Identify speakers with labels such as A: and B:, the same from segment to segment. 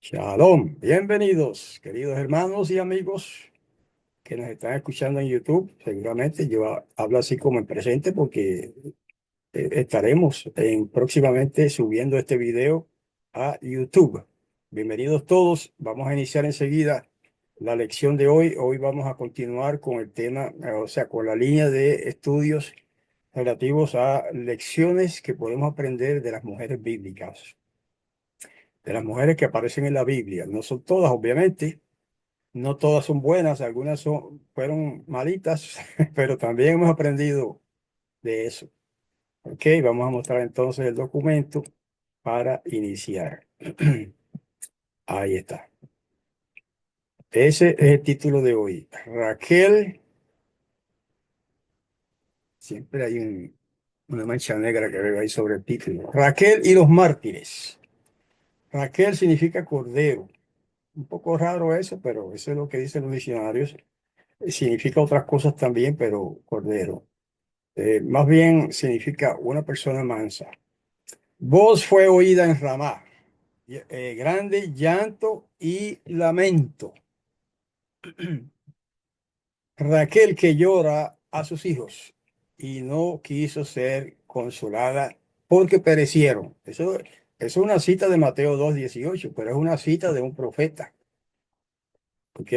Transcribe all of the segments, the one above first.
A: Shalom, bienvenidos, queridos hermanos y amigos que nos están escuchando en YouTube. Seguramente yo hablo así como en presente porque estaremos próximamente subiendo este video a YouTube. Bienvenidos todos, vamos a iniciar enseguida la lección de hoy. Hoy vamos a continuar con el tema, o sea, con la línea de estudios relativos a lecciones que podemos aprender de las mujeres bíblicas, de las mujeres que aparecen en la Biblia. No son todas, obviamente, no todas son buenas, algunas fueron malitas, pero también hemos aprendido de eso. Ok, vamos a mostrar entonces el documento para iniciar. Ahí está. Ese es el título de hoy. Raquel, siempre hay una mancha negra que veo ahí sobre el título. Raquel y los mártires. Raquel significa cordero. Un poco raro eso, pero eso es lo que dicen los diccionarios. Significa otras cosas también, pero cordero. Más bien significa una persona mansa. Voz fue oída en Ramá, grande llanto y lamento. Raquel que llora a sus hijos y no quiso ser consolada porque perecieron. Eso es una cita de Mateo 2:18, pero es una cita de un profeta. ¿Ok?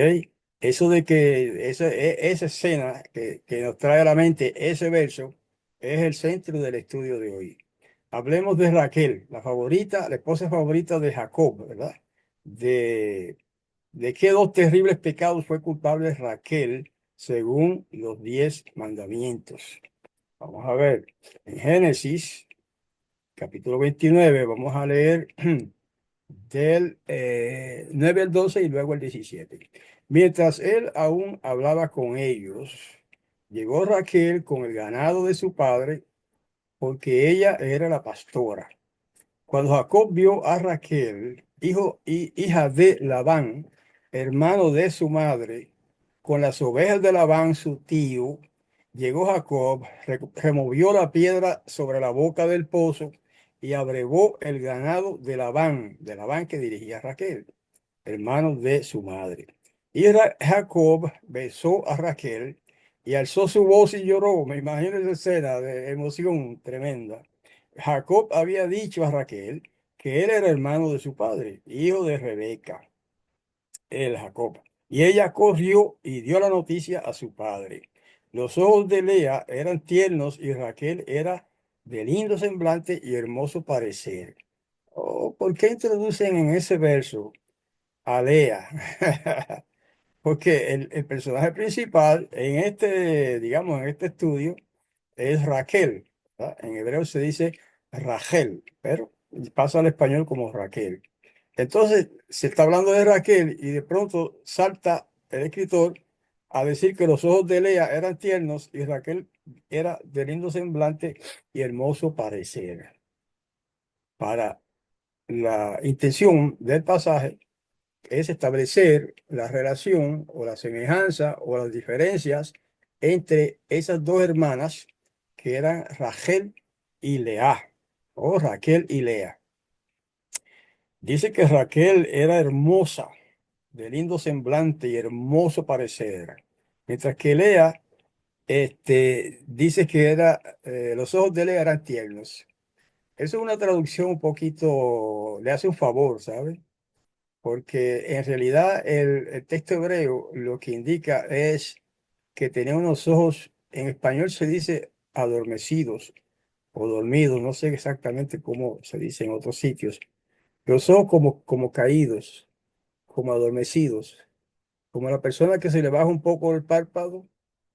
A: Eso de que esa escena que nos trae a la mente ese verso es el centro del estudio de hoy. Hablemos de Raquel, la favorita, la esposa favorita de Jacob, ¿verdad? De, de qué dos terribles pecados fue culpable Raquel según los 10 mandamientos. Vamos a ver, en Génesis, capítulo 29, vamos a leer del 9 al 12 y luego el 17. Mientras él aún hablaba con ellos, llegó Raquel con el ganado de su padre, porque ella era la pastora. Cuando Jacob vio a Raquel, hija de Labán, hermano de su madre, con las ovejas de Labán, su tío, llegó Jacob, removió la piedra sobre la boca del pozo y abrevó el ganado de Labán que dirigía a Raquel, hermano de su madre. Y Jacob besó a Raquel y alzó su voz y lloró. Me imagino esa escena de emoción tremenda. Jacob había dicho a Raquel que él era hermano de su padre, hijo de Rebeca, el Jacob. Y ella corrió y dio la noticia a su padre. Los ojos de Lea eran tiernos y Raquel era de lindo semblante y hermoso parecer. Oh, ¿por qué introducen en ese verso a Lea? Porque el personaje principal en este, digamos, en este estudio es Raquel, ¿verdad? En hebreo se dice Rachel, pero pasa al español como Raquel. Entonces, se está hablando de Raquel y de pronto salta el escritor a decir que los ojos de Lea eran tiernos y Raquel era de lindo semblante y hermoso parecer. Para la intención del pasaje es establecer la relación o la semejanza o las diferencias entre esas dos hermanas que eran Rachel y Lea, o Raquel y Lea. Dice que Raquel era hermosa, de lindo semblante y hermoso parecer, mientras que Lea dice que los ojos de Lea eran tiernos. Eso es una traducción un poquito, le hace un favor, ¿sabes? Porque en realidad el texto hebreo lo que indica es que tenía unos ojos, en español se dice adormecidos o dormidos, no sé exactamente cómo se dice en otros sitios, los ojos como caídos, como adormecidos, como la persona que se le baja un poco el párpado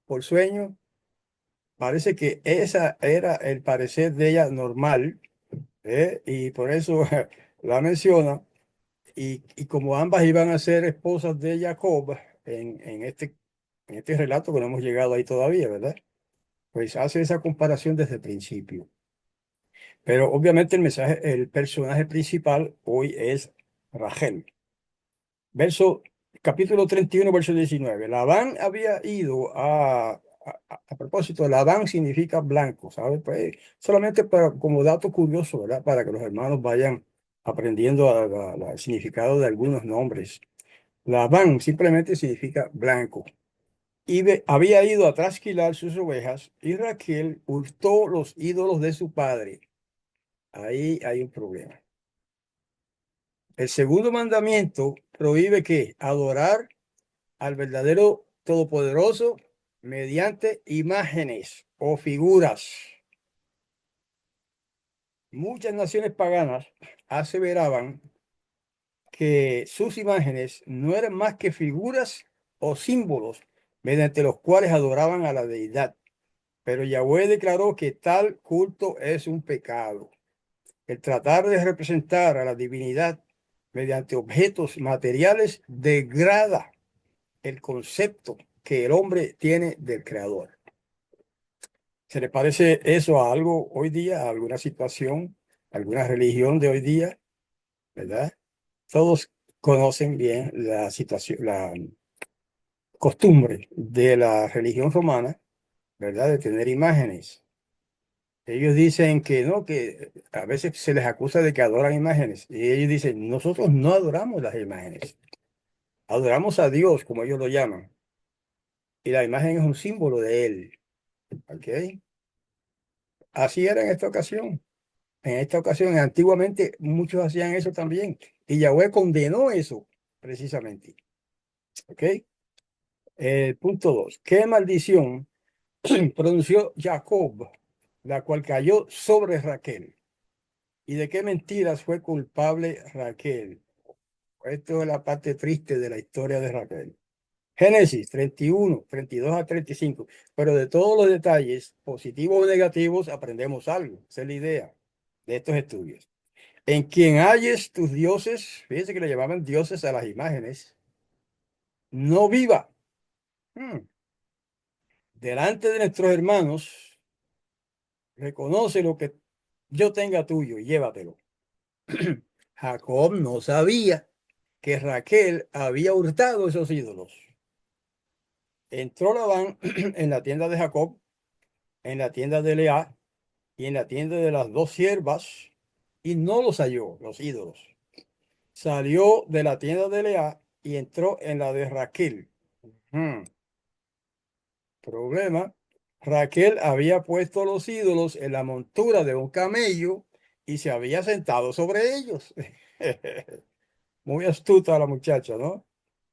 A: por sueño. Parece que esa era el parecer de ella normal, ¿eh? Y por eso la menciona. Y como ambas iban a ser esposas de Jacob en este relato que no hemos llegado ahí todavía, ¿verdad? Pues hace esa comparación desde el principio. Pero obviamente el personaje principal hoy es Rachel. Verso, capítulo 31 verso 19. Labán había ido a propósito, Labán significa blanco, ¿sabes? Pues solamente como dato curioso, ¿verdad? Para que los hermanos vayan aprendiendo el significado de algunos nombres. Labán simplemente significa blanco. Y había ido a trasquilar sus ovejas y Raquel hurtó los ídolos de su padre. Ahí hay un problema. El segundo mandamiento prohíbe que adorar al verdadero Todopoderoso mediante imágenes o figuras. Muchas naciones paganas aseveraban que sus imágenes no eran más que figuras o símbolos mediante los cuales adoraban a la deidad. Pero Yahweh declaró que tal culto es un pecado. El tratar de representar a la divinidad mediante objetos materiales degrada el concepto que el hombre tiene del creador. ¿Se le parece eso a algo hoy día, a alguna situación, alguna religión de hoy día? ¿Verdad? Todos conocen bien la situación, la costumbre de la religión romana, ¿verdad? De tener imágenes. Ellos dicen que no, que a veces se les acusa de que adoran imágenes. Y ellos dicen, nosotros no adoramos las imágenes. Adoramos a Dios, como ellos lo llaman. Y la imagen es un símbolo de Él. ¿Ok? Así era en esta ocasión. En esta ocasión, antiguamente, muchos hacían eso también. Y Yahweh condenó eso, precisamente. ¿Ok? Punto 2. ¿Qué maldición pronunció Jacob, la cual cayó sobre Raquel? ¿Y de qué mentiras fue culpable Raquel? Esto es la parte triste de la historia de Raquel. Génesis 31, 32 a 35. Pero de todos los detalles, positivos o negativos, aprendemos algo. Esa es la idea de estos estudios. En quien halles tus dioses, fíjense que le llamaban dioses a las imágenes, no viva. Hmm. Delante de nuestros hermanos, reconoce lo que yo tenga tuyo y llévatelo. Jacob no sabía que Raquel había hurtado esos ídolos. Entró Labán en la tienda de Jacob, en la tienda de Lea y en la tienda de las dos siervas y no los halló, los ídolos. Salió de la tienda de Lea y entró en la de Raquel. Hmm. Problema. Raquel había puesto los ídolos en la montura de un camello y se había sentado sobre ellos. Muy astuta la muchacha, ¿no?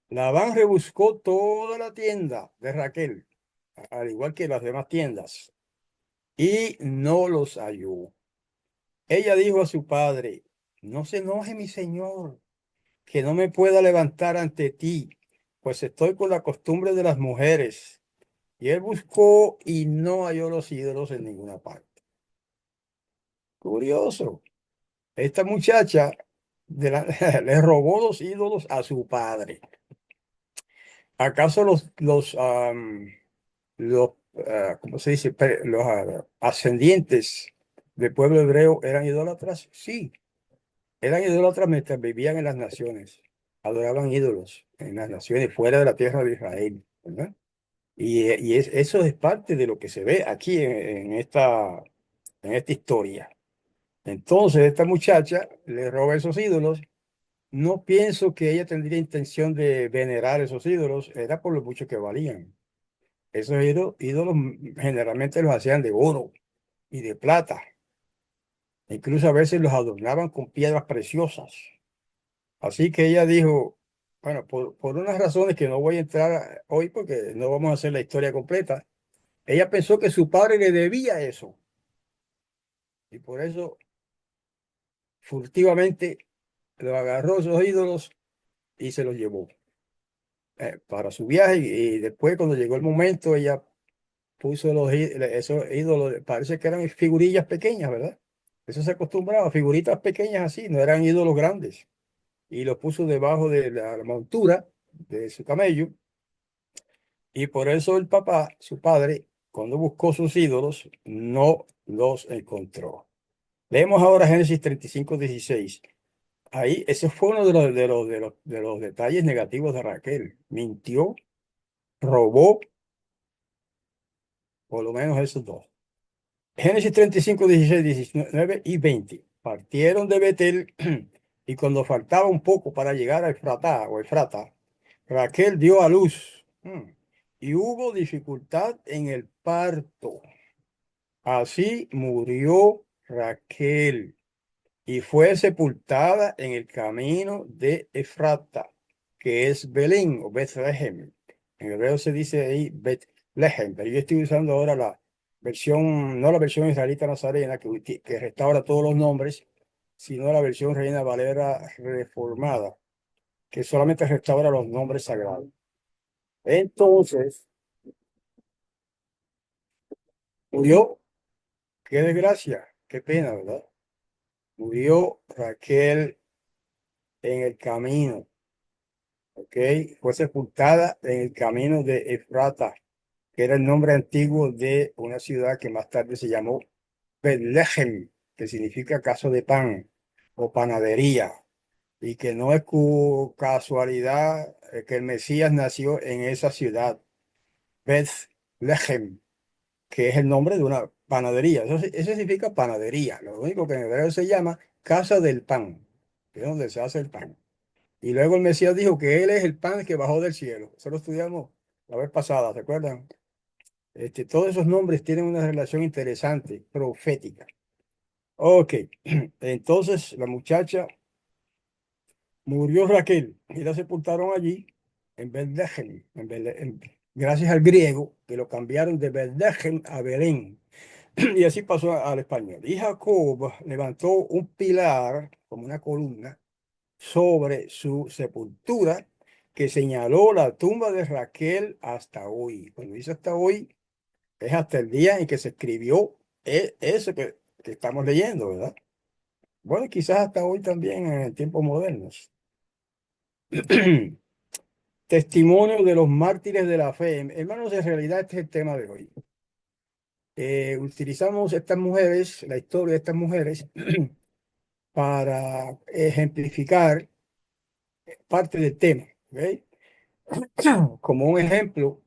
A: Labán rebuscó toda la tienda de Raquel, al igual que las demás tiendas, y no los halló. Ella dijo a su padre, no se enoje mi señor, que no me pueda levantar ante ti, pues estoy con la costumbre de las mujeres. Y él buscó y no halló los ídolos en ninguna parte. Curioso. Esta muchacha le robó los ídolos a su padre. ¿Acaso ¿cómo se dice? Los ascendientes del pueblo hebreo eran idólatras? Sí, eran idólatras mientras vivían en las naciones. Adoraban ídolos en las naciones fuera de la tierra de Israel, ¿verdad? Eso es parte de lo que se ve aquí en esta historia. Entonces, esta muchacha le roba esos ídolos. No pienso que ella tendría intención de venerar esos ídolos, era por lo mucho que valían. Esos ídolos generalmente los hacían de oro y de plata. Incluso a veces los adornaban con piedras preciosas. Así que ella dijo, bueno, por unas razones que no voy a entrar hoy porque no vamos a hacer la historia completa, ella pensó que su padre le debía eso. Y por eso furtivamente lo agarró esos ídolos y se los llevó para su viaje. Y después, cuando llegó el momento, ella puso esos ídolos, parece que eran figurillas pequeñas, ¿verdad? Eso se acostumbraba, figuritas pequeñas así, no eran ídolos grandes. Y los puso debajo de la montura de su camello. Y por eso el papá, su padre, cuando buscó sus ídolos, no los encontró. Leemos ahora Génesis 35:16. Ahí, ese fue uno de los detalles negativos de Raquel. Mintió, robó, por lo menos esos dos. Génesis 35:16, 19 y 20. Partieron de Betel Y cuando faltaba un poco para llegar a Efratá o Efrata, Raquel dio a luz. Y hubo dificultad en el parto. Así murió Raquel y fue sepultada en el camino de Efrata, que es Belén o Bethlehem. En hebreo se dice ahí Bethlehem, pero yo estoy usando ahora la versión, no la versión israelita nazarena, que restaura todos los nombres, sino la versión Reina Valera reformada, que solamente restaura los nombres sagrados. Entonces, murió, qué desgracia, qué pena, ¿verdad? Murió Raquel en el camino. ¿Ok? Fue sepultada en el camino de Efrata, que era el nombre antiguo de una ciudad que más tarde se llamó Betlehem, que significa caso de pan o panadería, y que no es casualidad que el Mesías nació en esa ciudad, Bethlehem, que es el nombre de una panadería. Eso significa panadería, lo único que en hebreo se llama casa del pan, que es donde se hace el pan. Y luego el Mesías dijo que Él es el pan que bajó del cielo. Eso lo estudiamos la vez pasada, ¿se acuerdan? Todos esos nombres tienen una relación interesante, profética. Ok, entonces la muchacha murió Raquel y la sepultaron allí en Bethlehem, gracias al griego que lo cambiaron de Bethlehem a Belén. Y así pasó al español. Y Jacob levantó un pilar como una columna sobre su sepultura, que señaló la tumba de Raquel hasta hoy. Cuando dice hasta hoy, es hasta el día en que se escribió eso que estamos leyendo, ¿verdad? Bueno, quizás hasta hoy también en tiempos modernos. Testimonio de los mártires de la fe. Hermanos, en realidad este es el tema de hoy. Utilizamos estas mujeres, la historia de estas mujeres, para ejemplificar parte del tema, ¿ok? Como un ejemplo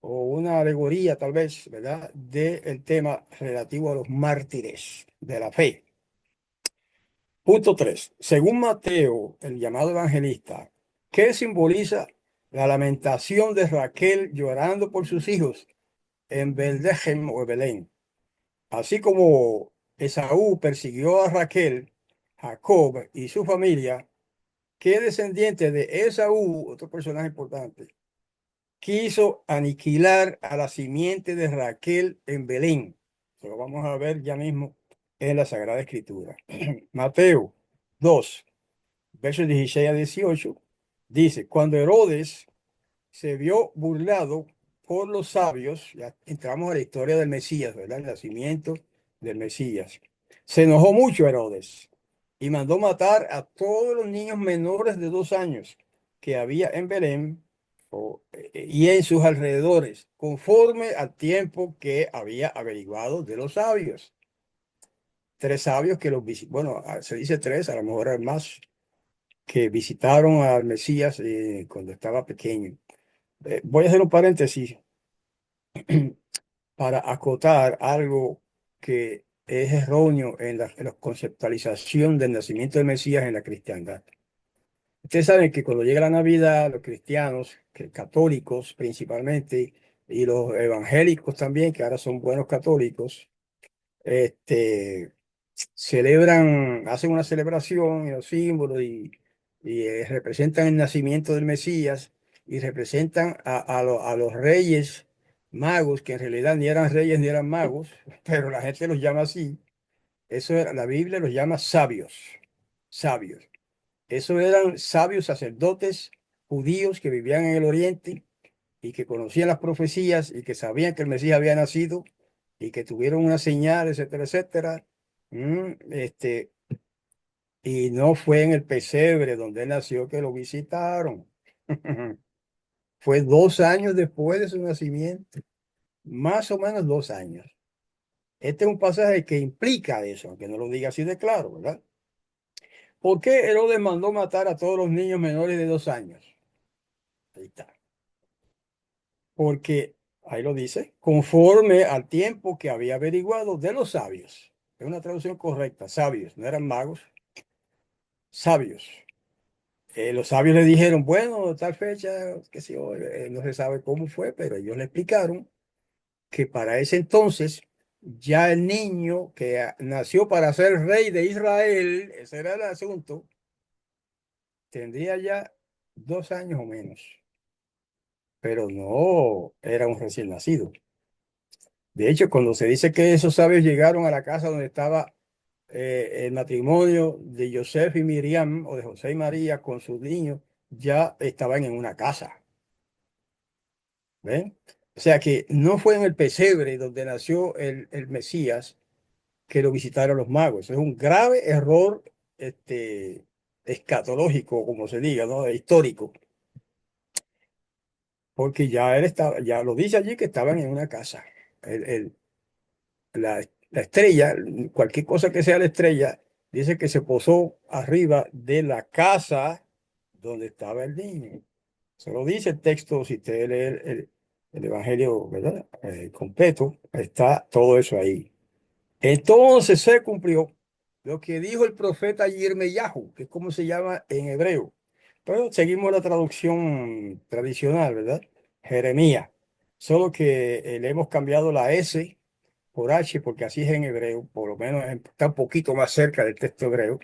A: o una alegoría tal vez, ¿verdad? Del tema relativo a los mártires de la fe. Punto 3. Según Mateo, el llamado evangelista, ¿qué simboliza la lamentación de Raquel llorando por sus hijos en Belén o Belén? Así como Esaú persiguió a Raquel, Jacob y su familia, ¿qué descendiente de Esaú, otro personaje importante, quiso aniquilar a la simiente de Raquel en Belén? Se lo vamos a ver ya mismo en la Sagrada Escritura. Mateo 2, versos 16 a 18, dice, cuando Herodes se vio burlado por los sabios, ya entramos a la historia del Mesías, ¿verdad? El nacimiento del Mesías. Se enojó mucho Herodes y mandó matar a todos los niños menores de 2 años que había en Belén y en sus alrededores, conforme al tiempo que había averiguado de los sabios. Tres sabios que los visitaron, bueno, se dice tres, a lo mejor hay más, que visitaron al Mesías cuando estaba pequeño. Voy a hacer un paréntesis para acotar algo que es erróneo en la conceptualización del nacimiento del Mesías en la cristiandad. Ustedes saben que cuando llega la Navidad, los cristianos, católicos principalmente, y los evangélicos también, que ahora son buenos católicos, este, celebran, hacen una celebración y los símbolos y representan el nacimiento del Mesías y representan a los reyes magos, que en realidad ni eran reyes ni eran magos, pero la gente los llama así. Eso era, la Biblia los llama sabios, sabios. Esos eran sabios sacerdotes judíos que vivían en el oriente y que conocían las profecías y que sabían que el Mesías había nacido y que tuvieron una señal, etcétera, etcétera. Y no fue en el pesebre donde él nació que lo visitaron. Fue 2 años después de su nacimiento, más o menos 2 años. Este es un pasaje que implica eso, aunque no lo diga así de claro, ¿verdad? ¿Por qué Herodes mandó matar a todos los niños menores de 2 años? Ahí está. Porque, ahí lo dice, conforme al tiempo que había averiguado de los sabios. Es una traducción correcta, sabios, no eran magos, sabios. Los sabios le dijeron, bueno, tal fecha, qué sé yo, no se sabe cómo fue, pero ellos le explicaron que para ese entonces ya el niño que nació para ser rey de Israel, ese era el asunto, tendría ya 2 años o menos, pero no era un recién nacido. De hecho, cuando se dice que esos sabios llegaron a la casa donde estaba el matrimonio de Joseph y Miriam, o de José y María con sus niños, ya estaban en una casa. ¿Ven? O sea que no fue en el pesebre donde nació el Mesías que lo visitaron los magos. Es un grave error este, escatológico, como se diga, ¿no? Histórico, porque ya él estaba, ya lo dice allí que estaban en una casa. La estrella, cualquier cosa que sea la estrella, dice que se posó arriba de la casa donde estaba el niño. Se lo dice el texto, si usted lee el Evangelio, ¿verdad? Completo, está todo eso ahí. Entonces se cumplió lo que dijo el profeta Yirmeyahu, que es como se llama en hebreo. Pero seguimos la traducción tradicional, ¿verdad? Jeremías. Solo que le hemos cambiado la S por H, porque así es en hebreo, por lo menos está un poquito más cerca del texto hebreo,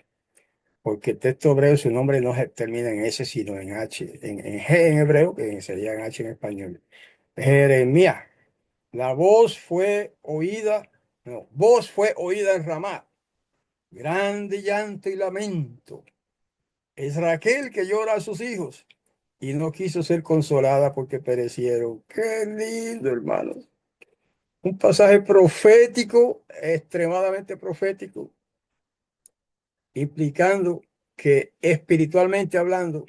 A: porque el texto hebreo su nombre no termina en S, sino en H, en G en hebreo, que sería en H en español. Jeremías. La voz fue oída, no, voz fue oída en Ramá, grande llanto y lamento. Es Raquel que llora a sus hijos y no quiso ser consolada porque perecieron. Qué lindo, hermanos. Un pasaje profético, extremadamente profético, implicando que espiritualmente hablando,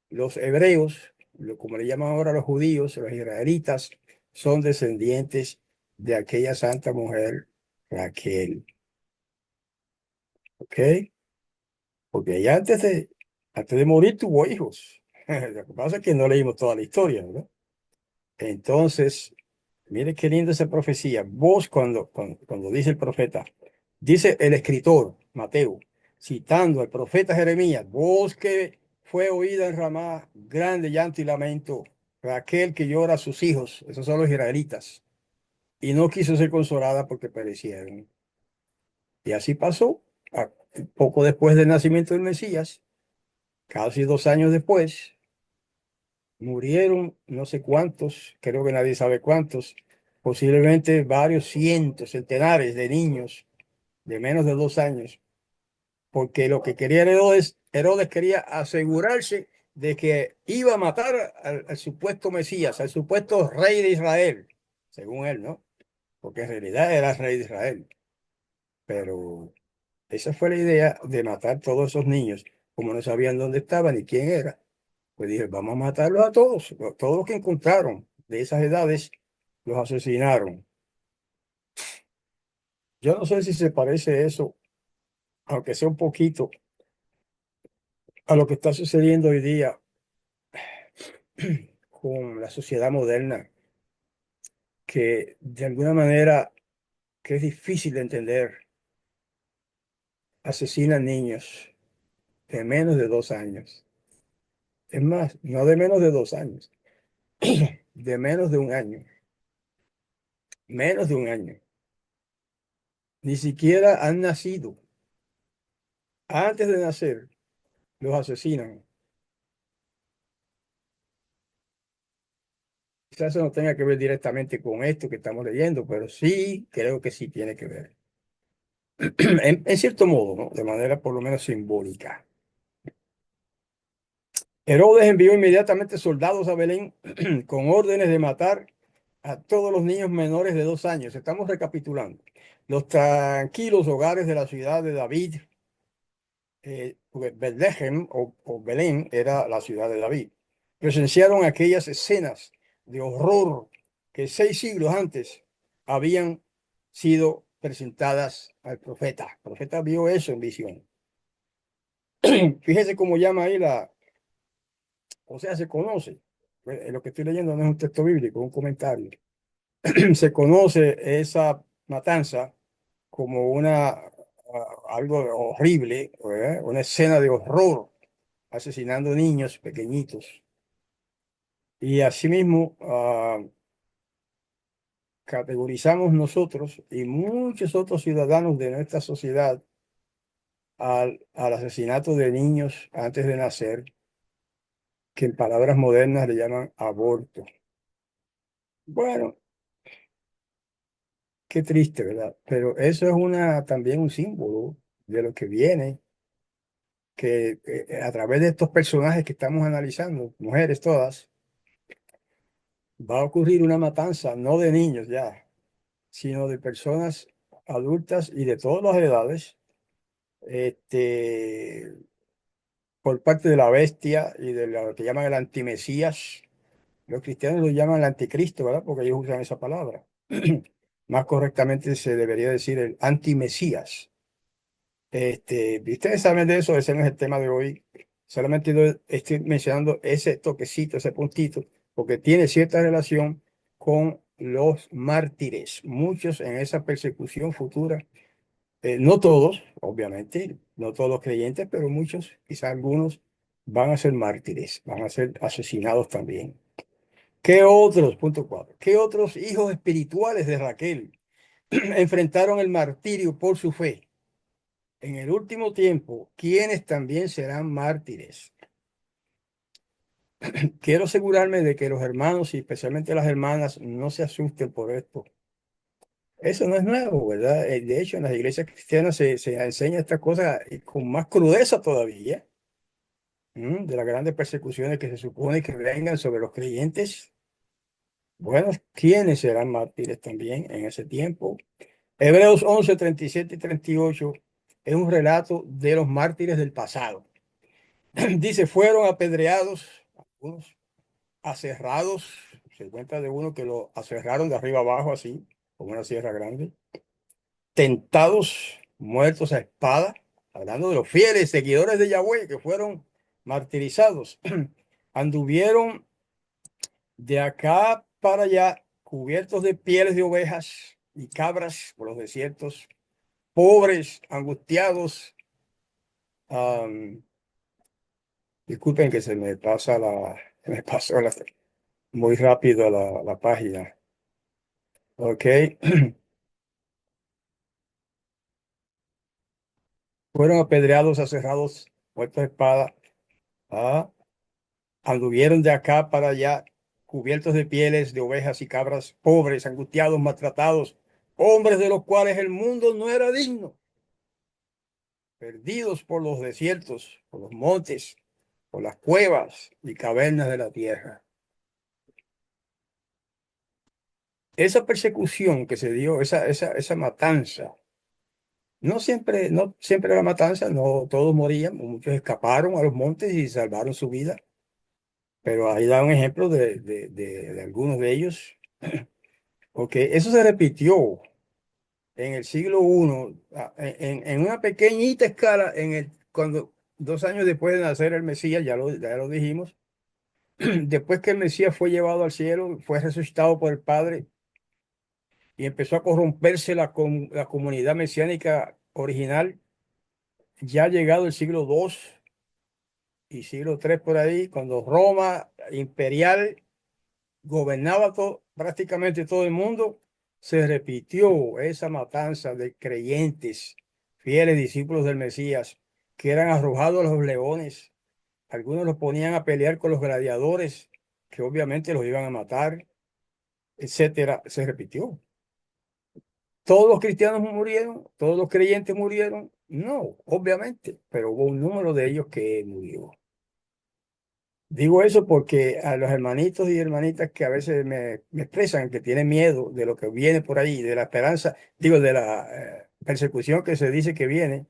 A: los hebreos, como le llaman ahora los judíos, los israelitas, son descendientes de aquella santa mujer, Raquel. ¿Ok? Porque ella antes de morir tuvo hijos. Lo que pasa es que no leímos toda la historia, ¿verdad? Entonces, mire qué linda esa profecía. Vos, cuando dice el profeta, dice el escritor, Mateo, citando al profeta Jeremías, voz que fue oída en Ramá, grande llanto y lamento, Raquel que llora a sus hijos, esos son los israelitas, y no quiso ser consolada porque perecieron. Y así pasó, a- poco después del nacimiento del Mesías, casi 2 años después, murieron no sé cuántos, creo que nadie sabe cuántos, posiblemente varios cientos, centenares de niños de menos de 2 años, porque lo que quería Herodes quería asegurarse de que iba a matar al supuesto Mesías, al supuesto rey de Israel, según él, ¿no? Porque en realidad era rey de Israel. Pero esa fue la idea de matar todos esos niños, como no sabían dónde estaban ni quién era. Pues dije, vamos a matarlos a todos, todos los que encontraron de esas edades, los asesinaron. Yo no sé si se parece eso, aunque sea un poquito, a lo que está sucediendo hoy día con la sociedad moderna, que de alguna manera, que es difícil de entender, asesinan niños de menos de 2 años. Es más, no de menos de 2 años, de menos de un año, menos de un año. Ni siquiera han nacido. Antes de nacer, los asesinan. Quizás eso no tenga que ver directamente con esto que estamos leyendo, pero sí, creo que sí tiene que ver. En cierto modo, ¿no? De manera por lo menos simbólica. Herodes envió inmediatamente soldados a Belén con órdenes de matar a todos los niños menores de 2 años. Estamos recapitulando. Los tranquilos hogares de la ciudad de David, porque Betlehem o Belén era la ciudad de David, presenciaron aquellas escenas de horror que 6 siglos antes habían sido presentadas al profeta. El profeta vio eso en visión. Fíjese cómo llama ahí o sea, se conoce. Lo que estoy leyendo no es un texto bíblico, es un comentario. Se conoce esa matanza como una algo horrible, ¿verdad? Una escena de horror, asesinando niños pequeñitos. Y asimismo, categorizamos nosotros y muchos otros ciudadanos de nuestra sociedad al asesinato de niños antes de nacer, que en palabras modernas le llaman aborto. Bueno, qué triste, ¿verdad? Pero eso es también un símbolo de lo que viene, que a través de estos personajes que estamos analizando, mujeres todas, va a ocurrir una matanza, no de niños ya, sino de personas adultas y de todas las edades, este, por parte de la bestia y de lo que llaman el antimesías. Los cristianos lo llaman el anticristo, ¿verdad? Porque ellos usan esa palabra. Más correctamente se debería decir el antimesías. Y ustedes saben de eso, ese no es el tema de hoy. Solamente estoy mencionando ese toquecito, ese puntito, porque tiene cierta relación con los mártires. Muchos en esa persecución futura, no todos, obviamente, no todos los creyentes, pero muchos, quizás algunos, van a ser mártires, van a ser asesinados también. ¿Qué otros, punto cuatro, qué otros hijos espirituales de Raquel enfrentaron el martirio por su fe? En el último tiempo, quienes también serán mártires. Quiero asegurarme de que los hermanos y especialmente las hermanas no se asusten por esto. Eso no es nuevo, ¿verdad? De hecho, en las iglesias cristianas se enseña estas cosas con más crudeza todavía, de las grandes persecuciones que se supone que vengan sobre los creyentes. Bueno, ¿quiénes serán mártires también en ese tiempo? Hebreos 11, 37 y 38 es un relato de los mártires del pasado. Dice, fueron apedreados, algunos aserrados, se cuenta de uno que lo aserraron de arriba abajo así, con una sierra grande, tentados, muertos a espada, hablando de los fieles seguidores de Yahweh que fueron martirizados, anduvieron de acá para allá, cubiertos de pieles de ovejas y cabras por los desiertos, pobres, angustiados. am, Disculpen que se me pasó muy rápido la página. Ok. Fueron apedreados, aserrados, muertos de espada. Ah, anduvieron de acá para allá, cubiertos de pieles de ovejas y cabras, pobres, angustiados, maltratados, hombres de los cuales el mundo no era digno, perdidos por los desiertos, por los montes, por las cuevas y cavernas de la tierra. Esa persecución que se dio, esa matanza, no siempre la matanza, no todos morían, muchos escaparon a los montes y salvaron su vida, pero ahí da un ejemplo de algunos de ellos. Ok, eso se repitió en el siglo I, en una pequeñita escala, cuando 2 años después de nacer el Mesías, ya lo dijimos, después que el Mesías fue llevado al cielo, fue resucitado por el Padre y empezó a corromperse la comunidad mesiánica original, ya llegado el siglo II y siglo III por ahí, cuando Roma imperial gobernaba prácticamente todo el mundo, se repitió esa matanza de creyentes, fieles discípulos del Mesías, que eran arrojados a los leones. Algunos los ponían a pelear con los gladiadores, que obviamente los iban a matar, etcétera. Se repitió. ¿Todos los cristianos murieron? ¿Todos los creyentes murieron? No, obviamente, pero hubo un número de ellos que murió. Digo eso porque a los hermanitos y hermanitas que a veces me expresan que tienen miedo de lo que viene por ahí, de la esperanza, digo, de la persecución que se dice que viene,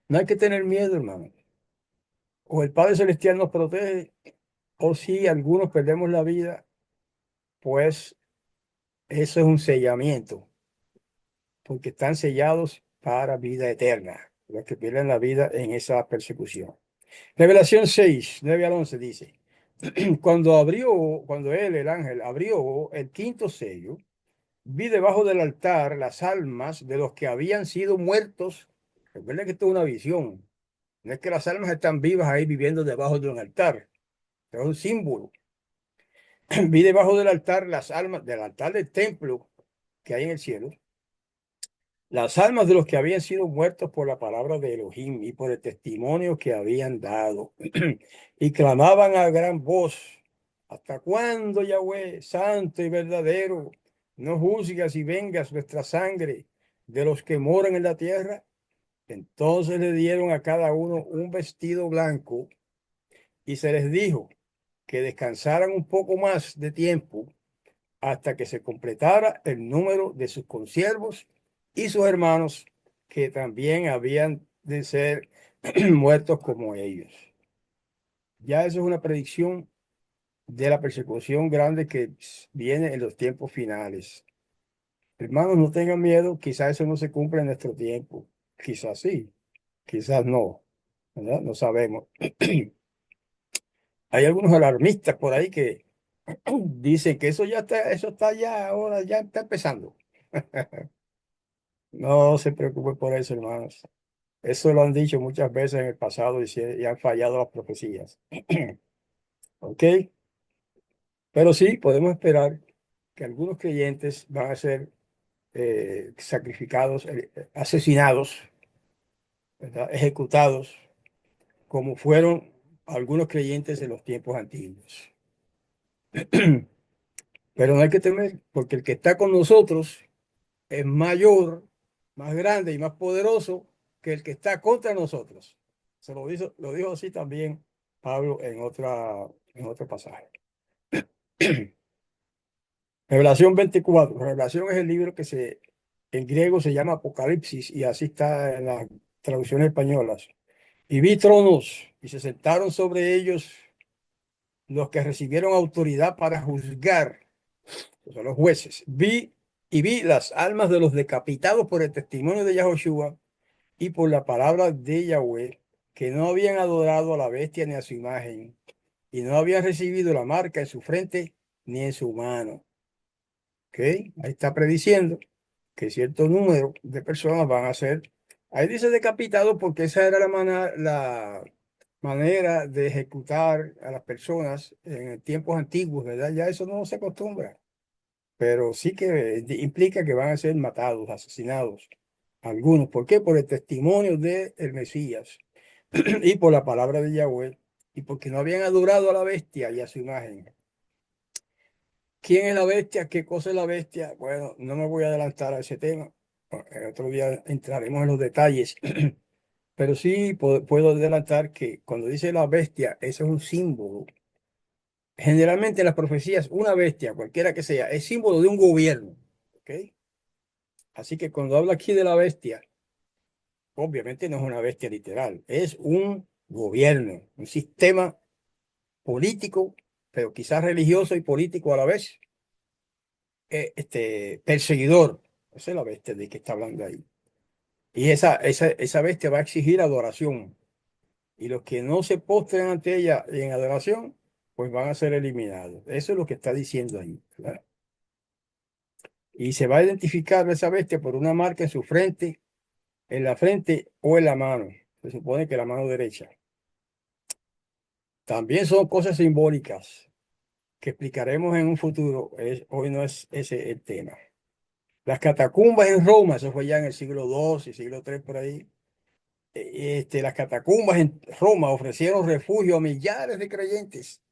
A: no hay que tener miedo, hermano. O el Padre Celestial nos protege, o si algunos perdemos la vida, pues eso es un sellamiento, porque están sellados para vida eterna, los que pierden la vida en esa persecución. Revelación 6 9 al 11 dice. Cuando él, el ángel, abrió el quinto sello, Vi debajo del altar las almas de los que habían sido muertos. Recuerda que esto es una visión. No es que las almas están vivas ahí viviendo debajo de un altar. Es un símbolo. Vi debajo del altar las almas, del altar del templo que hay en el cielo, las almas de los que habían sido muertos por la palabra de Elohim y por el testimonio que habían dado. Y clamaban a gran voz: ¿hasta cuándo, Yahweh, santo y verdadero, no juzgas y vengas nuestra sangre de los que moran en la tierra? Entonces le dieron a cada uno un vestido blanco y se les dijo que descansaran un poco más de tiempo hasta que se completara el número de sus consiervos y sus hermanos, que también habían de ser muertos como ellos. Ya eso es una predicción de la persecución grande que viene en los tiempos finales. Hermanos, no tengan miedo, quizás eso no se cumpla en nuestro tiempo, quizás sí, quizás no, ¿verdad? No sabemos. Hay algunos alarmistas por ahí que dicen que eso está ya ahora, ya está empezando. No se preocupe por eso, hermanos. Eso lo han dicho muchas veces en el pasado y han fallado las profecías. ¿Ok? Pero sí, podemos esperar que algunos creyentes van a ser sacrificados, asesinados, ¿verdad? Ejecutados, como fueron algunos creyentes en los tiempos antiguos. Pero no hay que temer, porque el que está con nosotros es mayor, más grande y más poderoso que el que está contra nosotros. Lo dijo así también Pablo en otro pasaje. Revelación 24. Revelación es el libro en griego se llama Apocalipsis y así está en las traducciones españolas. Y vi tronos y se sentaron sobre ellos los que recibieron autoridad para juzgar, o sea, los jueces. Vi las almas de los decapitados por el testimonio de Yahoshua y por la palabra de Yahweh, que no habían adorado a la bestia ni a su imagen, y no habían recibido la marca en su frente ni en su mano. ¿Ok? Ahí está prediciendo que cierto número de personas van a ser, ahí dice decapitado porque esa era la manera de ejecutar a las personas en tiempos antiguos, ¿verdad? Ya eso no se acostumbra, pero sí que implica que van a ser matados, asesinados, algunos. ¿Por qué? Por el testimonio del Mesías y por la palabra de Yahweh, y porque no habían adorado a la bestia y a su imagen. ¿Quién es la bestia? ¿Qué cosa es la bestia? Bueno, no me voy a adelantar a ese tema. El otro día entraremos en los detalles, pero sí puedo adelantar que cuando dice la bestia, eso es un símbolo. Generalmente en las profecías, una bestia, cualquiera que sea, es símbolo de un gobierno. ¿Ok? Así que cuando habla aquí de la bestia, obviamente no es una bestia literal, es un gobierno, un sistema político, pero quizás religioso y político a la vez, perseguidor. Esa es la bestia de que está hablando ahí. Y esa bestia va a exigir adoración. Y los que no se postren ante ella en adoración, pues van a ser eliminados. Eso es lo que está diciendo ahí, ¿verdad? Y se va a identificar esa bestia por una marca en la frente o en la mano. Se supone que la mano derecha. También son cosas simbólicas que explicaremos en un futuro. Hoy no es ese el tema. Las catacumbas en Roma, eso fue ya en el siglo II y siglo III por ahí. Las catacumbas en Roma ofrecieron refugio a millares de creyentes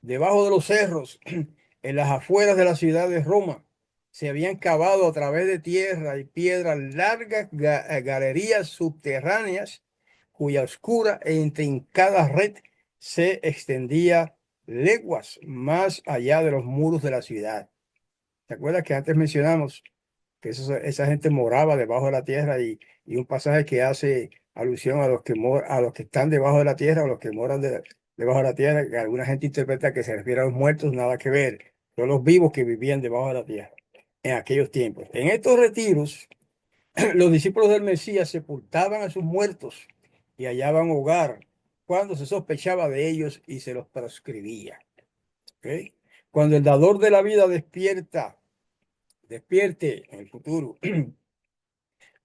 A: debajo de los cerros, en las afueras de la ciudad de Roma. Se habían cavado a través de tierra y piedras largas galerías subterráneas cuya oscura e intrincada red se extendía leguas más allá de los muros de la ciudad. ¿Te acuerdas que antes mencionamos que esa gente moraba debajo de la tierra y un pasaje que hace alusión a a los que están debajo de la tierra o los que moran debajo de la tierra, que alguna gente interpreta que se refiere a los muertos, nada que ver, son los vivos que vivían debajo de la tierra en aquellos tiempos. En estos retiros, los discípulos del Mesías sepultaban a sus muertos y hallaban hogar cuando se sospechaba de ellos y se los proscribía. ¿Ok? Cuando el dador de la vida despierta despierte en el futuro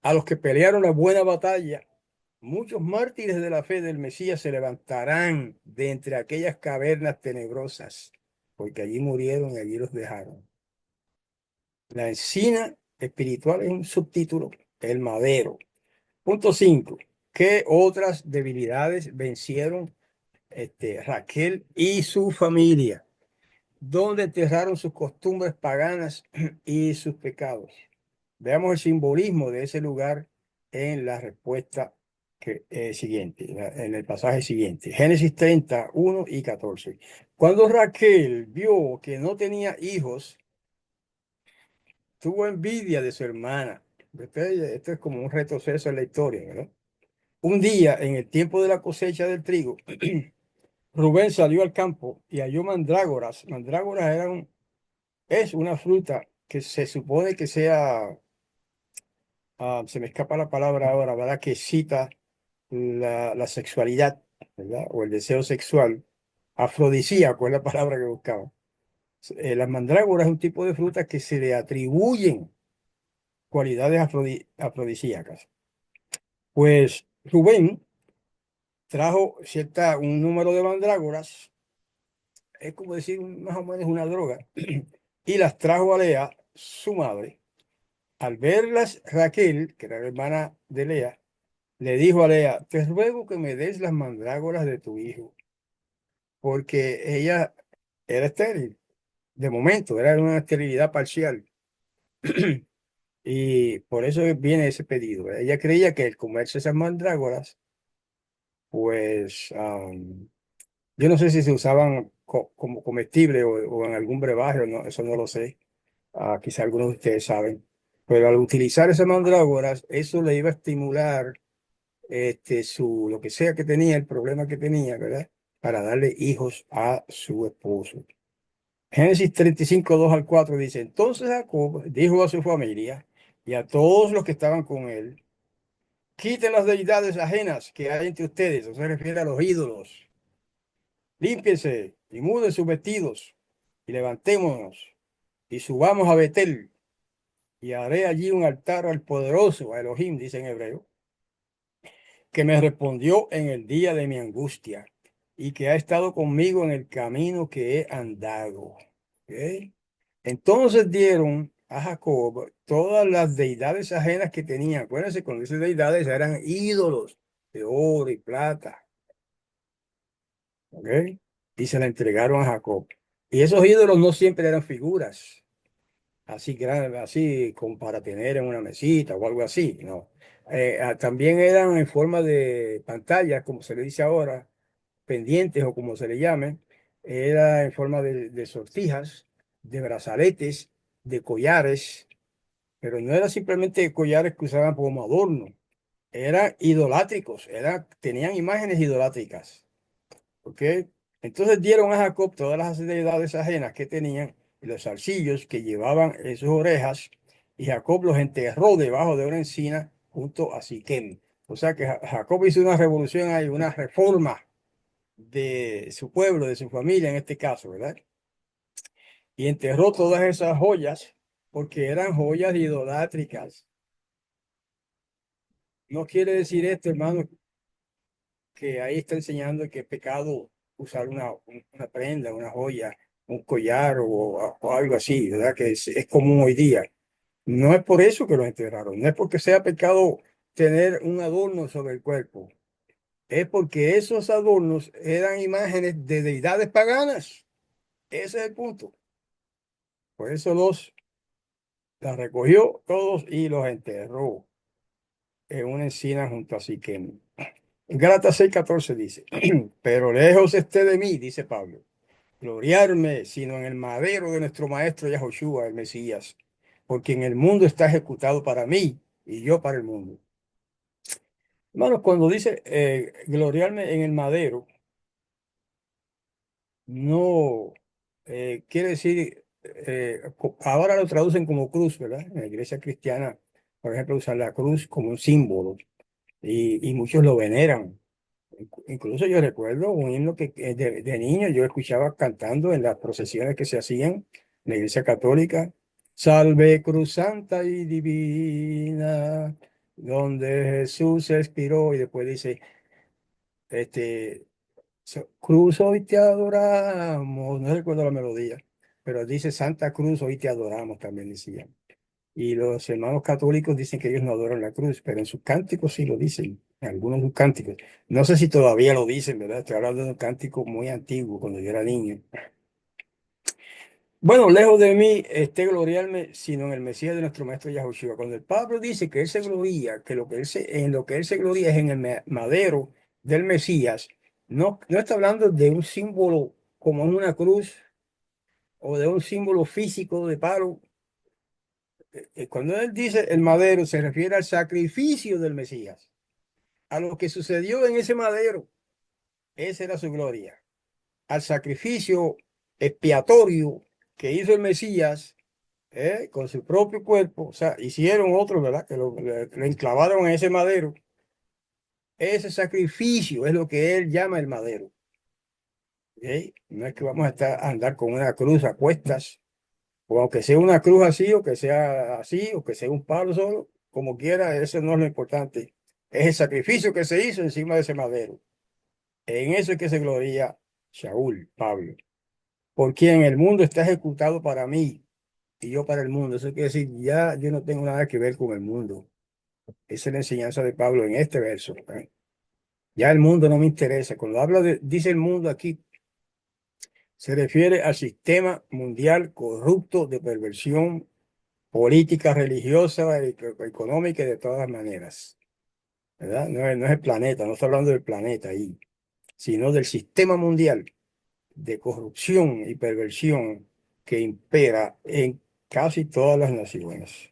A: a los que pelearon la buena batalla. Muchos mártires de la fe del Mesías se levantarán de entre aquellas cavernas tenebrosas, porque allí murieron y allí los dejaron. La encina espiritual es un subtítulo, el madero. Punto 5. ¿Qué otras debilidades vencieron Raquel y su familia? ¿Dónde enterraron sus costumbres paganas y sus pecados? Veamos el simbolismo de ese lugar en la respuesta siguiente, en el pasaje siguiente. Génesis 31 y 14. Cuando Raquel vio que no tenía hijos, tuvo envidia de su hermana. Esto es como un retroceso en la historia, ¿verdad? Un día, en el tiempo de la cosecha del trigo, Rubén salió al campo y halló mandrágoras. Mandrágoras es una fruta que se supone que sea, se me escapa la palabra ahora, ¿verdad? Que cita la sexualidad, ¿verdad? O el deseo sexual. Afrodisíaco es la palabra que buscaba. Las mandrágoras es un tipo de fruta que se le atribuyen cualidades afrodisíacas. Pues Rubén trajo un número de mandrágoras, es como decir más o menos una droga, y las trajo a Lea, su madre. Al verlas, Raquel, que era la hermana de Lea, le dijo a Lea, te ruego que me des las mandrágoras de tu hijo, porque ella era estéril, de momento, era una esterilidad parcial. Y por eso viene ese pedido. Ella creía que el comerse esas mandrágoras, pues yo no sé si se usaban como comestible o en algún brebaje, no, eso no lo sé. Quizá algunos de ustedes saben. Pero al utilizar esas mandrágoras, eso le iba a estimular lo que sea que tenía, el problema que tenía, ¿verdad? Para darle hijos a su esposo. Génesis 35 2 al 4 dice, entonces Jacob dijo a su familia y a todos los que estaban con él, quiten las deidades ajenas que hay entre ustedes, o se refiere a los ídolos, límpiense y muden sus vestidos y levantémonos y subamos a Betel y haré allí un altar al poderoso, a Elohim, dice en hebreo, que me respondió en el día de mi angustia y que ha estado conmigo en el camino que he andado. ¿Ok? Entonces dieron a Jacob todas las deidades ajenas que tenían. Acuérdense, cuando esas deidades eran ídolos de oro y plata. ¿Ok? Y se la entregaron a Jacob. Y esos ídolos no siempre eran figuras así grandes, así como para tener en una mesita o algo así, no. También eran en forma de pantallas, como se le dice ahora, pendientes o como se le llame, era en forma de sortijas, de brazaletes, de collares, pero no era simplemente collares que usaban como adorno, eran idolátricos, tenían imágenes idolátricas. ¿Ok? Entonces dieron a Jacob todas las deidades ajenas que tenían y los zarcillos que llevaban en sus orejas, y Jacob los enterró debajo de una encina junto a Siquem. O sea que Jacob hizo una revolución ahí, una reforma de su pueblo, de su familia en este caso, ¿verdad? Y enterró todas esas joyas porque eran joyas idolátricas. No quiere decir esto, hermano, que ahí está enseñando que es pecado usar una prenda, una joya, un collar o algo así, ¿verdad? Que es común hoy día. No es por eso que los enterraron, no es porque sea pecado tener un adorno sobre el cuerpo, es porque esos adornos eran imágenes de deidades paganas. Ese es el punto. Por eso las recogió todos y los enterró en una encina junto a Siquem. Gálatas 6:14 dice, pero lejos esté de mí, dice Pablo, gloriarme, sino en el madero de nuestro maestro Yahoshua, el Mesías, porque en el mundo está ejecutado para mí y yo para el mundo. Hermanos, cuando dice gloriarme en el madero, no quiere decir, ahora lo traducen como cruz, ¿verdad? En la iglesia cristiana, por ejemplo, usan la cruz como un símbolo y muchos lo veneran. Incluso yo recuerdo un himno que de niño yo escuchaba cantando en las procesiones que se hacían en la iglesia católica. Salve cruz santa y divina, donde Jesús expiró. Y después dice, este, Cruz, hoy te adoramos. No recuerdo la melodía, pero dice Santa Cruz, hoy te adoramos, también decía. Y los hermanos católicos dicen que ellos no adoran la cruz, pero en sus cánticos sí lo dicen, en algunos de sus cánticos. No sé si todavía lo dicen, ¿verdad? Estoy hablando de un cántico muy antiguo, cuando yo era niño. Bueno, lejos de mí esté gloriarme, sino en el Mesías de nuestro Maestro Yahushua. Cuando el Pablo dice que él se gloría, que en lo que él se gloría es en el madero del Mesías, no está hablando de un símbolo como una cruz o de un símbolo físico de palo. Cuando él dice el madero, se refiere al sacrificio del Mesías, a lo que sucedió en ese madero. Esa era su gloria, al sacrificio expiatorio que hizo el Mesías, con su propio cuerpo. O sea, hicieron otro, ¿verdad? Que lo enclavaron en ese madero. Ese sacrificio es lo que él llama el madero. ¿Ok? No es que vamos a andar con una cruz a cuestas, o aunque sea una cruz así, o que sea así, o que sea un palo solo, como quiera, eso no es lo importante. Es el sacrificio que se hizo encima de ese madero. En eso es que se gloria Shaul, Pablo. Por quien el mundo está ejecutado para mí y yo para el mundo. Eso quiere decir, ya yo no tengo nada que ver con el mundo. Esa es la enseñanza de Pablo en este verso. Ya el mundo no me interesa. Cuando habla dice el mundo aquí, se refiere al sistema mundial corrupto de perversión política, religiosa, económica y de todas maneras. ¿Verdad? No es el planeta, no está hablando del planeta ahí, sino del sistema mundial de corrupción y perversión que impera en casi todas las naciones.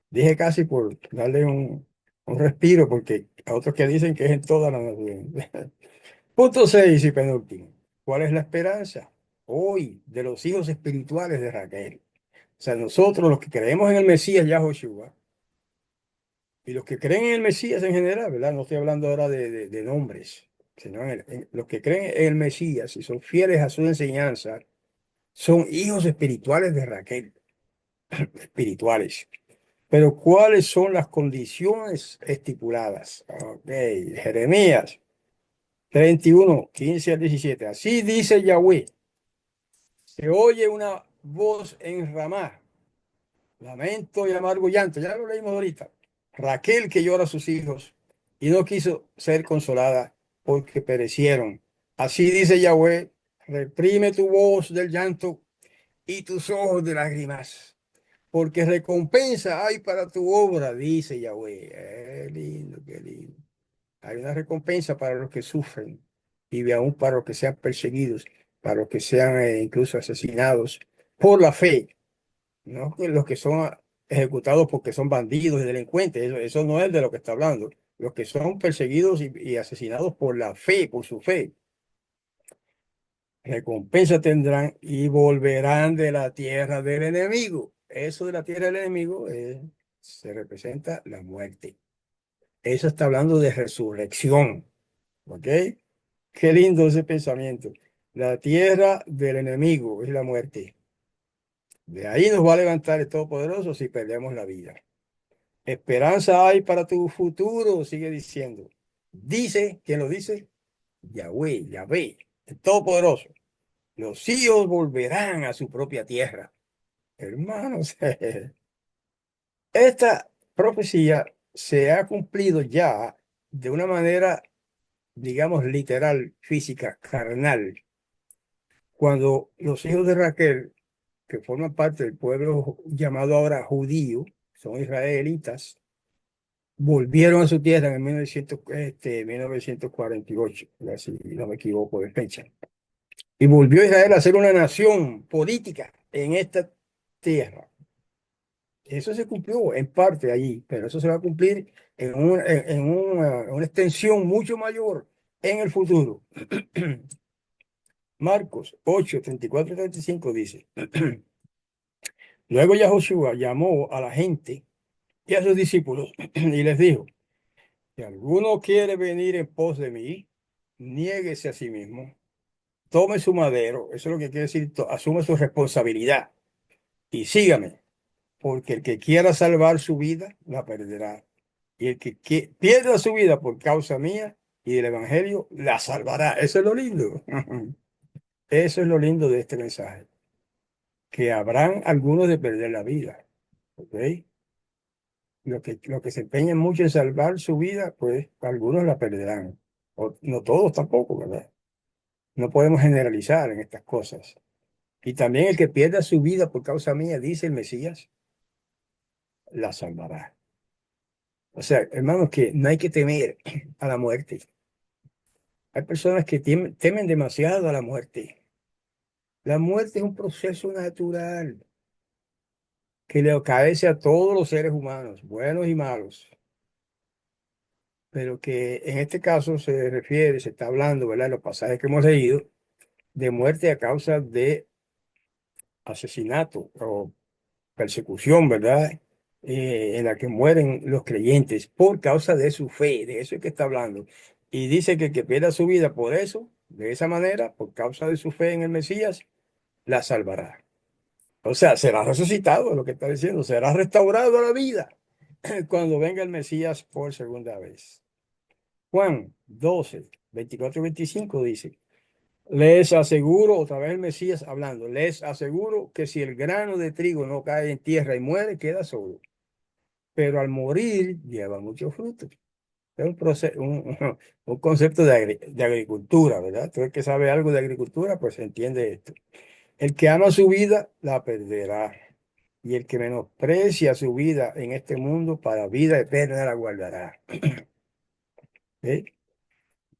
A: Dije casi por darle un respiro, porque a otros que dicen que es en todas las naciones. Punto 6 y penúltimo. ¿Cuál es la esperanza hoy de los hijos espirituales de Raquel? O sea, nosotros los que creemos en el Mesías Yahushua y los que creen en el Mesías en general, ¿verdad? No estoy hablando ahora de nombres, sino los que creen en el Mesías y son fieles a su enseñanza, son hijos espirituales de Raquel, espirituales. Pero ¿cuáles son las condiciones estipuladas? Ok, Jeremías 31, 15 al 17. Así dice Yahweh, se oye una voz en Ramá, lamento y amargo llanto. Ya lo leímos ahorita. Raquel que llora a sus hijos y no quiso ser consolada porque perecieron. Así dice Yahweh, reprime tu voz del llanto y tus ojos de lágrimas, porque recompensa hay para tu obra, dice Yahweh. Qué lindo, qué lindo. Hay una recompensa para los que sufren y aún para los que sean perseguidos, para los que sean incluso asesinados por la fe, no que los que son ejecutados porque son bandidos y delincuentes. Eso no es de lo que está hablando. Los que son perseguidos y asesinados por la fe, por su fe, recompensa tendrán y volverán de la tierra del enemigo. Eso de la tierra del enemigo se representa la muerte. Eso está hablando de resurrección. ¿Ok? Qué lindo ese pensamiento. La tierra del enemigo es la muerte. De ahí nos va a levantar el Todopoderoso si perdemos la vida. Esperanza hay para tu futuro, sigue diciendo. Dice, ¿quién lo dice? Yahweh, Yahvé, el Todopoderoso. Los hijos volverán a su propia tierra. Hermanos, esta profecía se ha cumplido ya de una manera, digamos, literal, física, carnal, cuando los hijos de Raquel, que forman parte del pueblo llamado ahora judío, son israelitas, volvieron a su tierra en el 1948, si no me equivoco de fecha. Y volvió Israel a ser una nación política en esta tierra. Eso se cumplió en parte allí, pero eso se va a cumplir en una extensión mucho mayor en el futuro. Marcos 8, 34 y 35 dice, luego Yahushua llamó a la gente y a sus discípulos y les dijo, si alguno quiere venir en pos de mí, niéguese a sí mismo, tome su madero, eso es lo que quiere decir, asume su responsabilidad y sígame. porque el que quiera salvar su vida, la perderá. Y el que pierda su vida por causa mía y del Evangelio, la salvará. Eso es lo lindo. Eso es lo lindo de este mensaje, que habrán algunos de perder la vida. ¿Ok? Los que se empeñan mucho en salvar su vida, pues algunos la perderán. No todos tampoco, ¿verdad? No podemos generalizar en estas cosas. Y también el que pierda su vida por causa mía, dice el Mesías, la salvará. O sea, hermanos, que no hay que temer a la muerte. Hay personas que temen demasiado a la muerte. La muerte es un proceso natural que le acaece a todos los seres humanos, buenos y malos, pero que en este caso se está hablando, ¿verdad? En los pasajes que hemos leído, de muerte a causa de asesinato o persecución, ¿verdad? En la que mueren los creyentes por causa de su fe, de eso es que está hablando. Y dice que el que pierda su vida por eso, de esa manera, por causa de su fe en el Mesías, la salvará. O sea, será resucitado, es lo que está diciendo, será restaurado a la vida cuando venga el Mesías por segunda vez. Juan 12, 24 y 25 dice, les aseguro, otra vez el Mesías hablando, les aseguro que si el grano de trigo no cae en tierra y muere, queda solo, pero al morir lleva mucho fruto. Es un, un concepto de agricultura, ¿verdad? Todo el que sabe algo de agricultura, pues entiende esto. El que ama su vida, la perderá. Y el que menosprecia su vida en este mundo, para vida eterna la guardará. ¿Eh?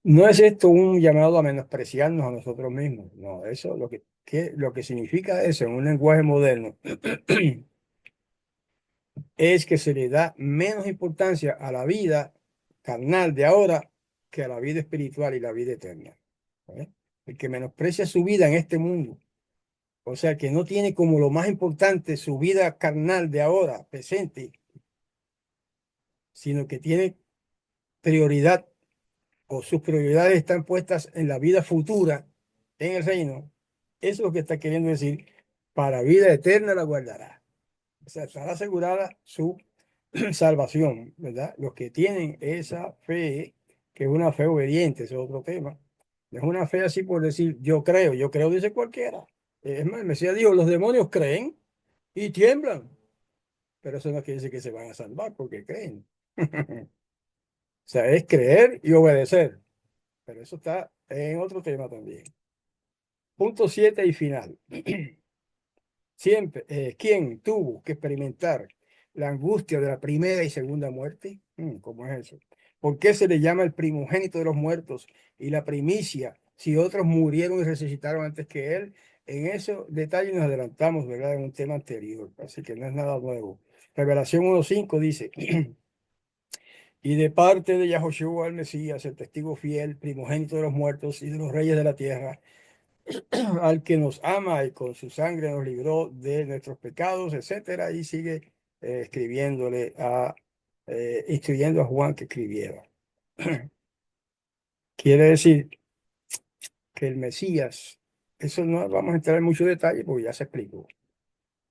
A: No es esto un llamado a menospreciarnos a nosotros mismos. No, eso lo que significa eso en un lenguaje moderno es que se le da menos importancia a la vida carnal de ahora que a la vida espiritual y la vida eterna. ¿Eh? El que menosprecia su vida en este mundo, o sea, que no tiene como lo más importante su vida carnal de ahora, presente, sino que tiene prioridad o sus prioridades están puestas en la vida futura, en el reino. Eso es lo que está queriendo decir, para vida eterna la guardará. O sea, estará asegurada su salvación, ¿verdad? Los que tienen esa fe, que es una fe obediente, ese es otro tema. Es una fe así por decir, yo creo, dice cualquiera. Es más, el Mesías dijo, los demonios creen y tiemblan, pero eso no quiere decir que se van a salvar porque creen. O sea, es creer y obedecer, pero eso está en otro tema también. Punto 7 y final. Siempre, ¿quién tuvo que experimentar la angustia de la primera y segunda muerte? ¿Cómo es eso? ¿Por qué se le llama el primogénito de los muertos y la primicia si otros murieron y resucitaron antes que él? En esos detalles nos adelantamos, ¿verdad? En un tema anterior, así que no es nada nuevo. Revelación 1.5 dice, y de parte de Yahoshua el Mesías, el testigo fiel, primogénito de los muertos y de los reyes de la tierra, al que nos ama y con su sangre nos libró de nuestros pecados, etcétera, y sigue instruyendo a Juan que escribiera. Quiere decir que el Mesías, eso no vamos a entrar en mucho detalle porque ya se explicó.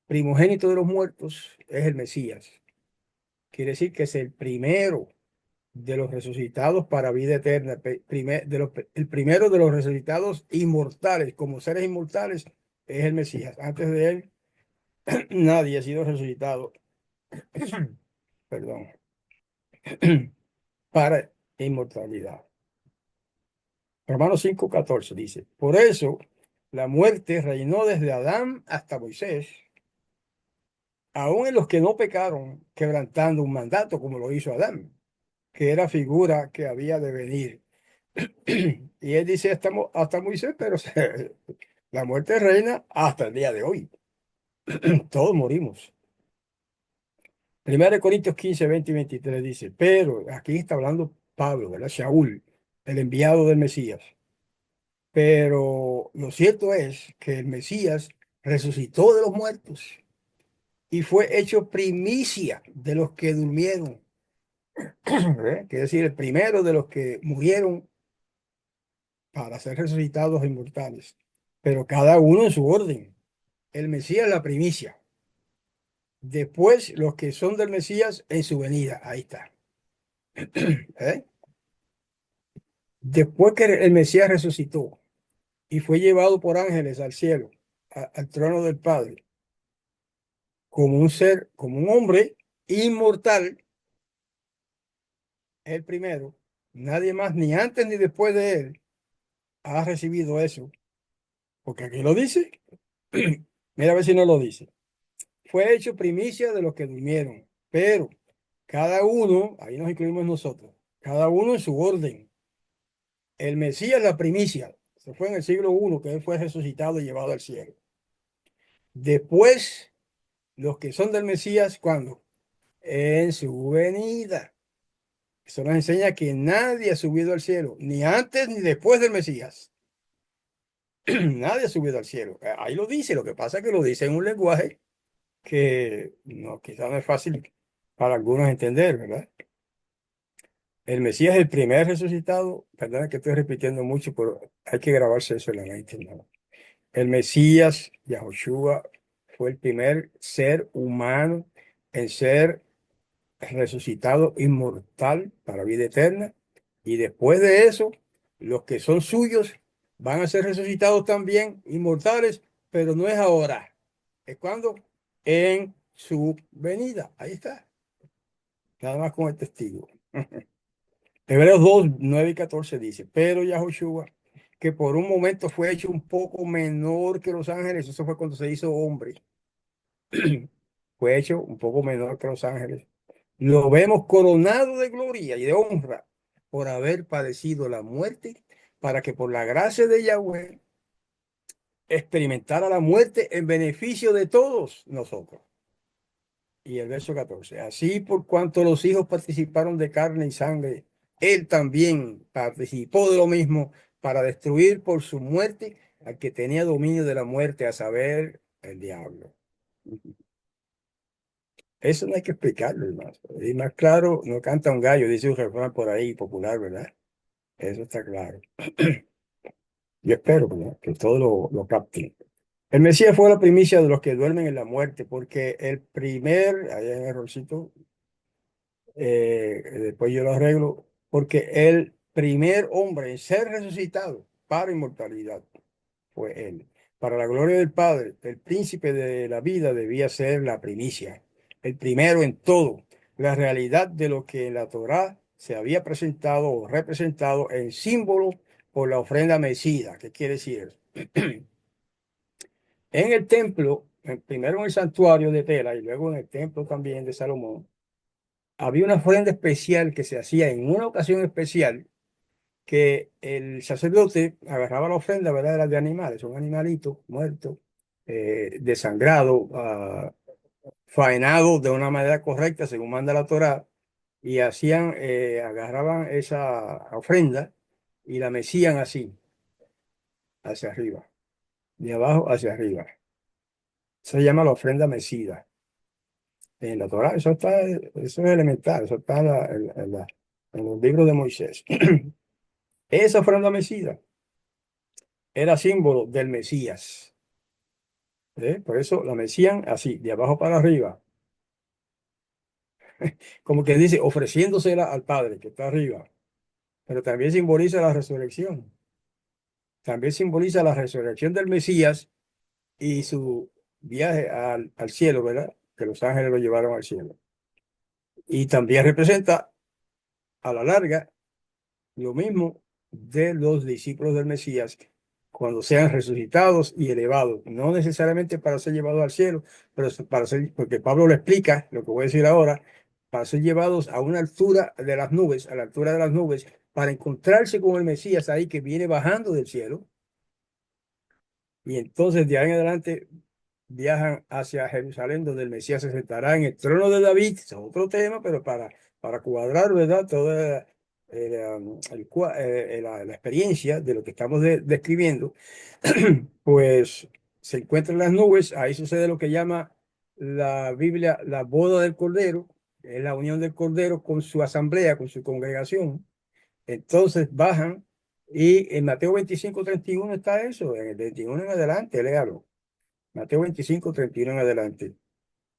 A: Primogénito de los muertos es el Mesías. Quiere decir que es el primero de los resucitados para vida eterna, el primero de los resucitados inmortales, como seres inmortales, es el Mesías. Antes de él, nadie ha sido resucitado, perdón, para inmortalidad. Romanos 5:14 dice, por eso la muerte reinó desde Adán hasta Moisés, aún en los que no pecaron, quebrantando un mandato como lo hizo Adán, que era figura que había de venir. Y él dice hasta Moisés, pero la muerte reina hasta el día de hoy. Todos morimos. 1 Corintios 15, 20 y 23 dice, pero aquí está hablando Pablo, ¿verdad? Shaul, el enviado del Mesías. Pero lo cierto es que el Mesías resucitó de los muertos y fue hecho primicia de los que durmieron. Quiere decir, el primero de los que murieron para ser resucitados e inmortales. Pero cada uno en su orden. El Mesías la primicia. Después los que son del Mesías en su venida. Ahí está. ¿Eh? Después que el Mesías resucitó y fue llevado por ángeles al cielo, al trono del Padre, como un ser, como un hombre inmortal, el primero, nadie más, ni antes ni después de él, ha recibido eso. Porque aquí lo dice. Mira a ver si no lo dice. Fue hecho primicia de los que durmieron, pero cada uno, ahí nos incluimos nosotros, cada uno en su orden. El Mesías, la primicia, se fue en el siglo I, que él fue resucitado y llevado al cielo. Después, los que son del Mesías, ¿cuándo? En su venida. Eso nos enseña que nadie ha subido al cielo, ni antes ni después del Mesías. Nadie ha subido al cielo. Ahí lo dice, lo que pasa es que lo dice en un lenguaje que no, quizás no es fácil para algunos entender, ¿verdad? El Mesías es el primer resucitado, perdón que estoy repitiendo mucho, pero hay que grabarse eso en la mente, ¿no? El Mesías, Yahushua, fue el primer ser humano en ser resucitado inmortal para vida eterna. Y después de eso, los que son suyos van a ser resucitados también inmortales, pero no es ahora. ¿Es cuando? En su venida. Ahí está. Nada más con el testigo. Hebreos 2 9 y 14 dice, pero Yahushua, que por un momento fue hecho un poco menor que los ángeles, eso fue cuando se hizo hombre, fue hecho un poco menor que los ángeles. Lo vemos coronado de gloria y de honra por haber padecido la muerte, para que por la gracia de Yahweh experimentara la muerte en beneficio de todos nosotros. Y el verso 14, así por cuanto los hijos participaron de carne y sangre, él también participó de lo mismo para destruir por su muerte al que tenía dominio de la muerte, a saber, el diablo. Eso no hay que explicarlo, hermano. Y más claro, no canta un gallo, dice un refrán por ahí popular, ¿verdad? Eso está claro. Yo espero, ¿verdad?, que todos lo capten. El Mesías fue la primicia de los que duermen en la muerte, porque el primer, ahí hay un errorcito, después yo lo arreglo, porque el primer hombre en ser resucitado para inmortalidad fue él. Para la gloria del Padre, el príncipe de la vida debía ser la primicia, el primero en todo, la realidad de lo que en la Torá se había presentado o representado en símbolo por la ofrenda mecida. ¿Qué quiere decir? En el templo, primero en el santuario de Tela y luego en el templo también de Salomón, había una ofrenda especial que se hacía en una ocasión especial, que el sacerdote agarraba la ofrenda, ¿verdad? Era de animales, un animalito muerto, desangrado, faenado de una manera correcta, según manda la Torá, y hacían, agarraban esa ofrenda y la mecían así, hacia arriba, de abajo hacia arriba. Se llama la ofrenda mecida. En la Torá, eso está, eso es elemental, eso está en los libros de Moisés. Esa ofrenda mecida era símbolo del Mesías. Por eso la mecían así, de abajo para arriba, como que dice, ofreciéndosela al Padre que está arriba. Pero también simboliza la resurrección. También simboliza la resurrección del Mesías y su viaje al cielo, ¿verdad? Que los ángeles lo llevaron al cielo. Y también representa a la larga lo mismo de los discípulos del Mesías cuando sean resucitados y elevados, no necesariamente para ser llevados al cielo, pero para ser, porque Pablo lo explica, lo que voy a decir ahora, para ser llevados a una altura de las nubes, a la altura de las nubes, para encontrarse con el Mesías ahí que viene bajando del cielo. Y entonces de ahí en adelante viajan hacia Jerusalén, donde el Mesías se sentará en el trono de David. Es otro tema, pero para cuadrar, ¿verdad? Toda la experiencia de lo que estamos describiendo, pues se encuentra en las nubes. Ahí sucede lo que llama la Biblia la boda del Cordero, que es la unión del Cordero con su asamblea, con su congregación. Entonces bajan y en Mateo 25:31 está eso, en el 21 en adelante, léalo. Mateo 25:31 en adelante.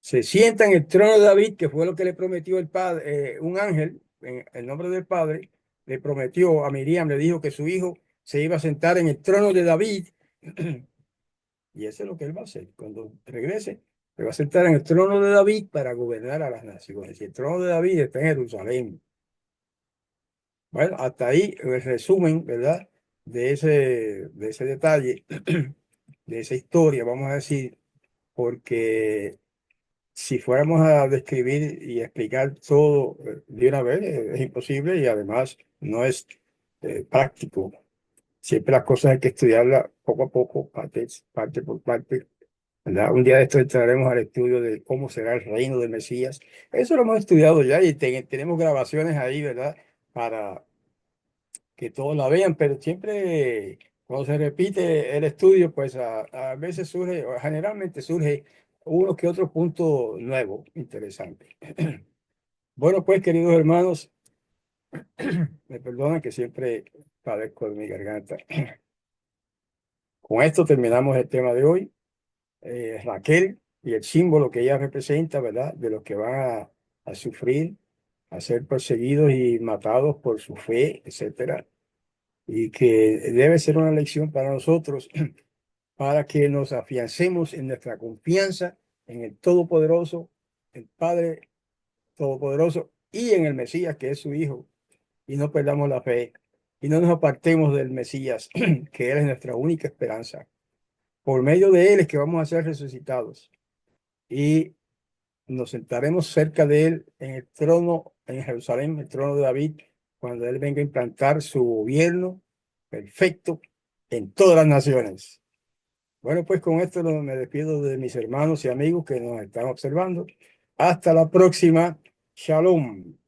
A: se sienta en el trono de David, que fue lo que le prometió el padre, un ángel, en el nombre del Padre, le prometió a Miriam, le dijo que su hijo se iba a sentar en el trono de David, y eso es lo que él va a hacer. Cuando regrese, se va a sentar en el trono de David para gobernar a las naciones. Y el trono de David está en Jerusalén. Bueno, hasta ahí el resumen, ¿verdad? De ese detalle, de esa historia, vamos a decir, porque si fuéramos a describir y explicar todo de una vez, es imposible y además no es práctico. Siempre las cosas hay que estudiarlas poco a poco, parte por parte, ¿verdad? Un día de esto entraremos al estudio de cómo será el reino del Mesías. Eso lo hemos estudiado ya y tenemos grabaciones ahí, ¿verdad? Para que todos la vean, pero siempre cuando se repite el estudio, pues a veces surge, o generalmente surge uno que otro punto nuevo, interesante. Bueno, pues queridos hermanos, me perdonan que siempre padezco de mi garganta. Con esto terminamos el tema de hoy. Raquel y el símbolo que ella representa, ¿verdad? De los que van a sufrir, a ser perseguidos y matados por su fe, etcétera. Y que debe ser una lección para nosotros para que nos afiancemos en nuestra confianza en el Todopoderoso, el Padre Todopoderoso y en el Mesías, que es su Hijo, y no perdamos la fe y no nos apartemos del Mesías, que Él es nuestra única esperanza. Por medio de Él es que vamos a ser resucitados y nos sentaremos cerca de Él en el trono, en Jerusalén, el trono de David, cuando Él venga a implantar su gobierno perfecto en todas las naciones. Bueno, pues con esto me despido de mis hermanos y amigos que nos están observando. Hasta la próxima. Shalom.